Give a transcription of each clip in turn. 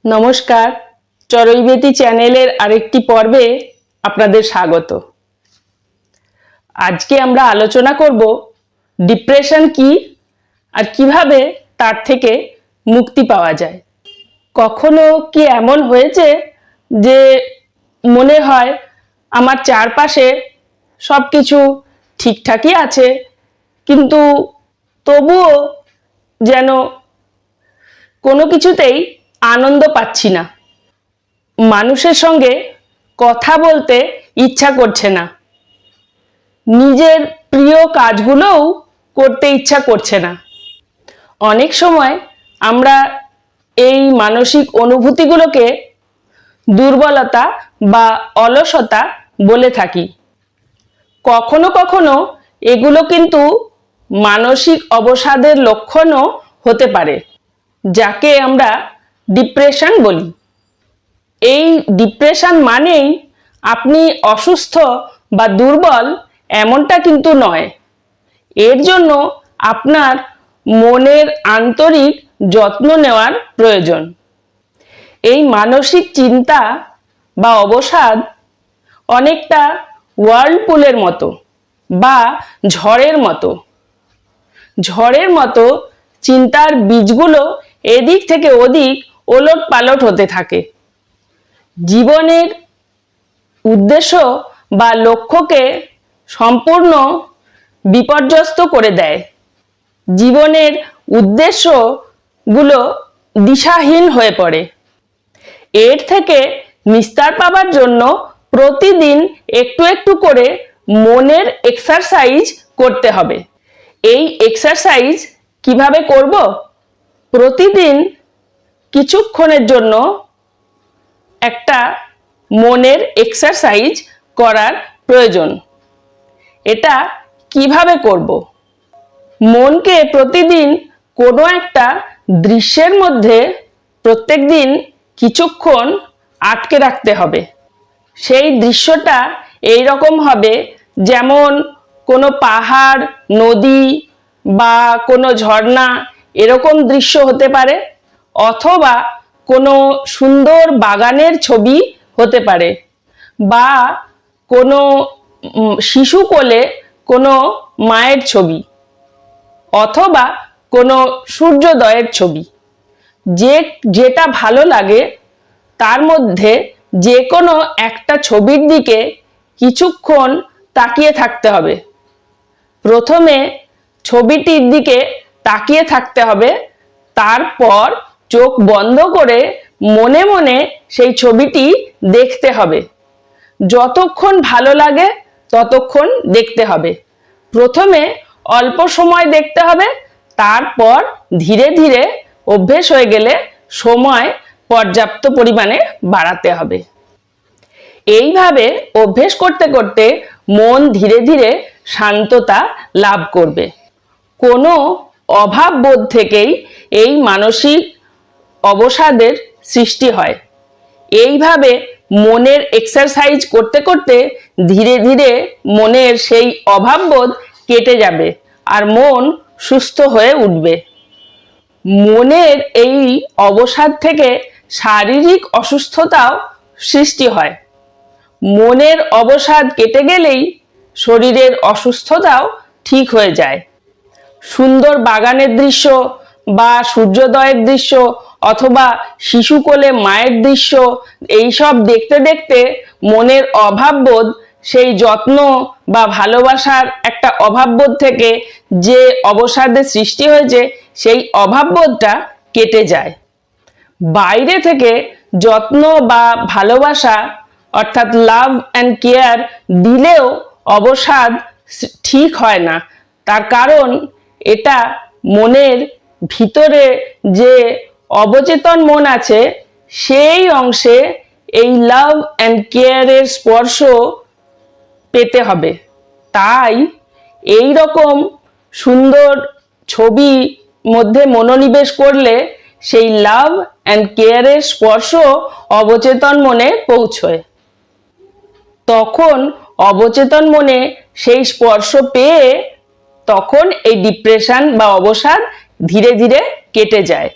নমস্কার, চড়ুইবেতি চ্যানেলের আরেকটি পর্বে আপনাদের স্বাগত। আজকে আমরা আলোচনা করব ডিপ্রেশন কি আর কিভাবে তার থেকে মুক্তি পাওয়া যায়। কখনো কি এমন হয়েছে যে মনে হয় আমার চারপাশে সব কিছু ঠিকঠাকই আছে, কিন্তু তবুও যেন কোনো কিছুতেই আনন্দ পাচ্ছি না, মানুষের সঙ্গে কথা বলতে ইচ্ছা করছে না, নিজের প্রিয় কাজগুলোও করতে ইচ্ছা করছে না। অনেক সময় আমরা এই মানসিক অনুভূতিগুলোকে দুর্বলতা বা অলসতা বলে থাকি। কখনো কখনো এগুলো কিন্তু মানসিক অবসাদের লক্ষণও হতে পারে, যাকে আমরা ডিপ্রেশন বলি। এই ডিপ্রেশন মানেই আপনি অসুস্থ বা দুর্বল এমনটা কিন্তু নয়। এর জন্য আপনার মনের আন্তরিক যত্ন নেওয়ার প্রয়োজন। এই মানসিক চিন্তা বা অবসাদ অনেকটা ওয়ার্লপুলের মতো বা ঝড়ের মতো। ঝড়ের মতো চিন্তার বীজগুলো এদিক থেকে ওদিক ওলট পালট হতে থাকে। জীবনের উদ্দেশ্য বা লক্ষ্যকে সম্পূর্ণ বিপর্যস্ত করে দেয়। জীবনের উদ্দেশ্যগুলো দিশাহীন হয়ে পড়ে। এর থেকে নিস্তার পাওয়ার জন্য প্রতিদিন একটু একটু করে মনের এক্সারসাইজ করতে হবে। এই এক্সারসাইজ কিভাবে করব? প্রতিদিন কিছুক্ষণের জন্য একটা মনের এক্সারসাইজ করার প্রয়োজন। এটা কিভাবে করব? মনকে প্রতিদিন কোনো একটা দৃশ্যের মধ্যে প্রত্যেকদিন কিছুক্ষণ আটকে রাখতে হবে। সেই দৃশ্যটা এই রকম হবে, যেমন কোনো পাহাড়, নদী বা কোনো ঝর্ণা, এরকম দৃশ্য হতে পারে, অথবা কোনো সুন্দর বাগানের ছবি হতে পারে, বা কোনো শিশু কোলে কোনো মায়ের ছবি, অথবা কোনো সূর্যোদয়ের ছবি। যেটা ভালো লাগে তার মধ্যে যে কোনো একটা ছবির দিকে কিছুক্ষণ তাকিয়ে থাকতে হবে। প্রথমে ছবিটির দিকে তাকিয়ে থাকতে হবে, তারপর চোখ বন্ধ করে মনে মনে সেই ছবিটি দেখতে হবে। যতক্ষণ ভালো লাগে ততক্ষণ দেখতে হবে। প্রথমে অল্প সময় দেখতে হবে, তারপর ধীরে ধীরে অভ্যেস হয়ে গেলে সময় পর্যাপ্ত পরিমাণে বাড়াতে হবে। এইভাবে অভ্যেস করতে করতে মন ধীরে ধীরে শান্ততা লাভ করবে। কোনো অভাব বোধ থেকেই এই মানসিক অবসাদের সৃষ্টি হয়। এইভাবে মনের এক্সারসাইজ করতে করতে ধীরে ধীরে মনের সেই অভাববোধ কেটে যাবে আর মন সুস্থ হয়ে উঠবে। মনের এই অবসাদ থেকে শারীরিক অসুস্থতাও সৃষ্টি হয়। মনের অবসাদ কেটে গেলেই শরীরের অসুস্থতাও ঠিক হয়ে যায়। সুন্দর বাগানের দৃশ্য বা সূর্যোদয়ের দৃশ্য অথবা শিশু কোলে মায়ের দৃশ্য, এইসব দেখতে দেখতে মনের অভাববোধ, সেই যত্ন বা ভালোবাসার একটা অভাববোধ থেকে যে অবসাদের সৃষ্টি হয়েছে, সেই অভাববোধটা কেটে যায়। বাইরে থেকে যত্ন বা ভালোবাসা অর্থাৎ লাভ অ্যান্ড কেয়ার দিলেও অবসাদ ঠিক হয় না। তার কারণ এটা মনের ভিতরে যে অবচেতন মন আছে, সেই অংশে এই লাভ অ্যান্ড কেয়ারের স্পর্শ পেতে হবে। তাই এই রকম সুন্দর ছবি মধ্যে মনোনিবেশ করলে সেই লাভ অ্যান্ড কেয়ারের স্পর্শ অবচেতন মনে পৌঁছয়। তখন অবচেতন মনে সেই স্পর্শ পেয়ে তখন এই ডিপ্রেশন বা অবসাদ ধীরে ধীরে কেটে যায়।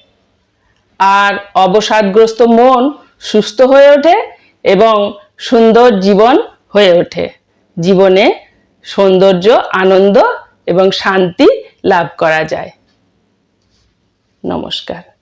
আর অবসাদগ্রস্ত মন সুস্থ হয়ে ওঠে এবং সুন্দর জীবন হয়ে ওঠে। জীবনে সৌন্দর্য, আনন্দ এবং শান্তি লাভ করা যায়। নমস্কার।